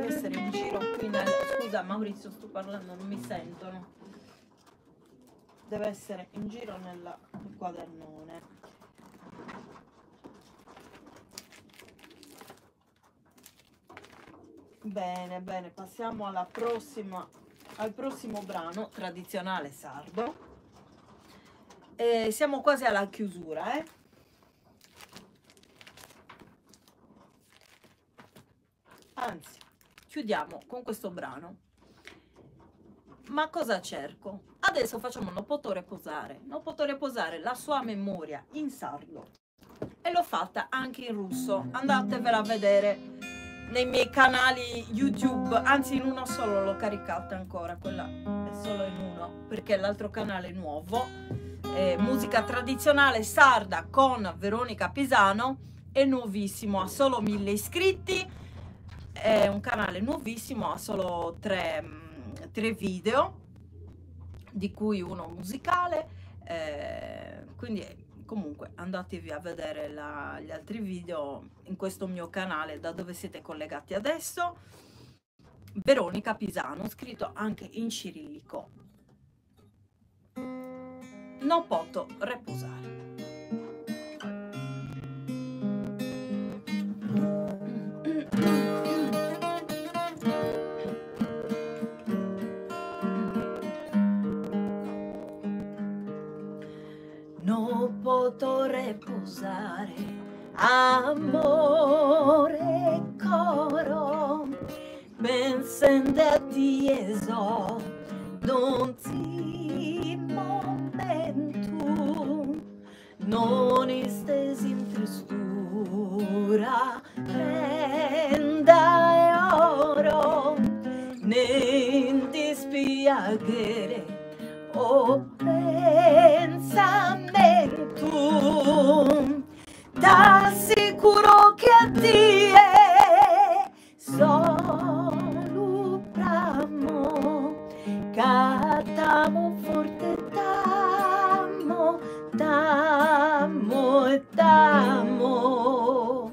deve essere in giro qui nel... Scusa Maurizio, sto parlando, non mi sentono. Deve essere in giro nel quadernone. Bene, bene, passiamo alla prossima, al prossimo brano tradizionale sardo. E siamo quasi alla chiusura, Anzi, chiudiamo con questo brano. Ma cosa cerco? Adesso facciamo Non potrò riposare. Non potrò riposare la sua memoria in sardo. E l'ho fatta anche in russo. Andatevela a vedere nei miei canali YouTube. Anzi, in uno solo l'ho caricata ancora. Quella è solo in uno, perché l'altro canale è nuovo. Musica tradizionale sarda con Veronica Pisano. È nuovissimo, ha solo 1000 iscritti. È un canale nuovissimo, ha solo 3 video, di cui uno musicale, quindi comunque andatevi a vedere gli altri video in questo mio canale da dove siete collegati adesso. Veronica Pisano, scritto anche in cirillico. Non potrò riposare. Non potrò riposare, amore coro, pensando a te so, non ti momento, non stesi in tristura, prenda e oro, ne dispiacere. Oh, pensamento, t'assicuro che a te solo bramo, catamo forte t'amo, t'amo e t'amo.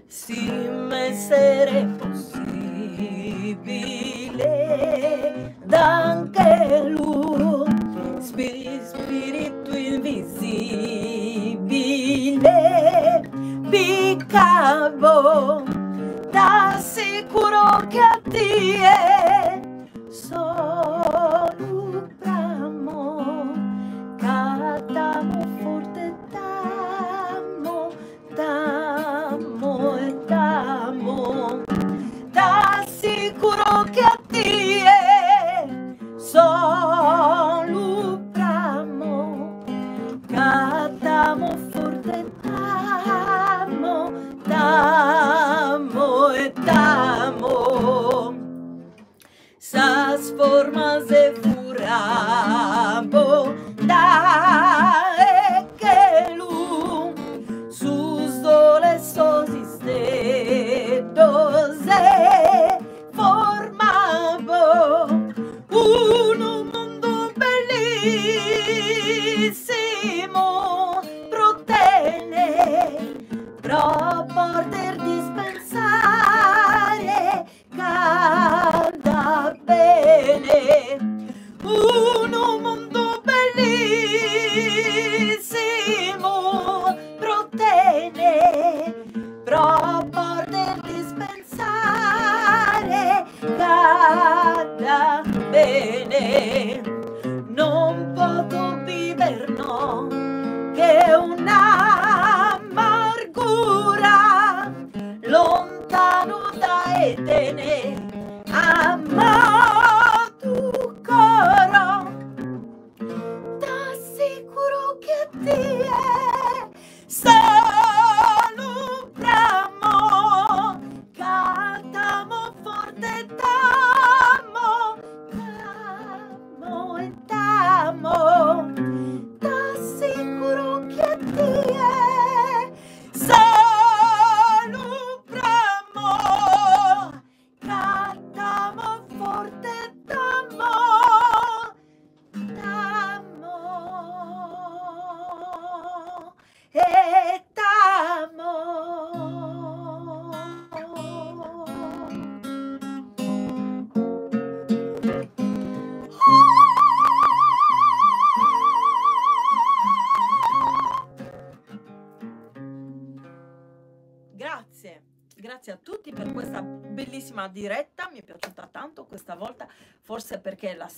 Se m'essere possibile d'anche lui, spirito invisibile, piccavo, t'assicuro che a te solo bramo, catamo forte t'amo, t'amo e t'amo, t'assicuro che a te solo bramo, catamo forte t'amo, t'amo e t'amo. Sas formas e furabo da e che lu sus dole sosis dedos e formabo un mondo bellissimo protene pro poter dispensare calda bene un mondo bellissimo protene pro poter dispensare calda bene. Non posso viver no che un'amargura lontano da Etene amato coro, t'assicuro che ti è solo bramo, catamo forte t'amo, t'amo e t'amo, t'assicuro che ti è solo bramo, catamo forte Grazie a tutti per questa bellissima diretta, mi è piaciuta tanto questa volta, forse perché la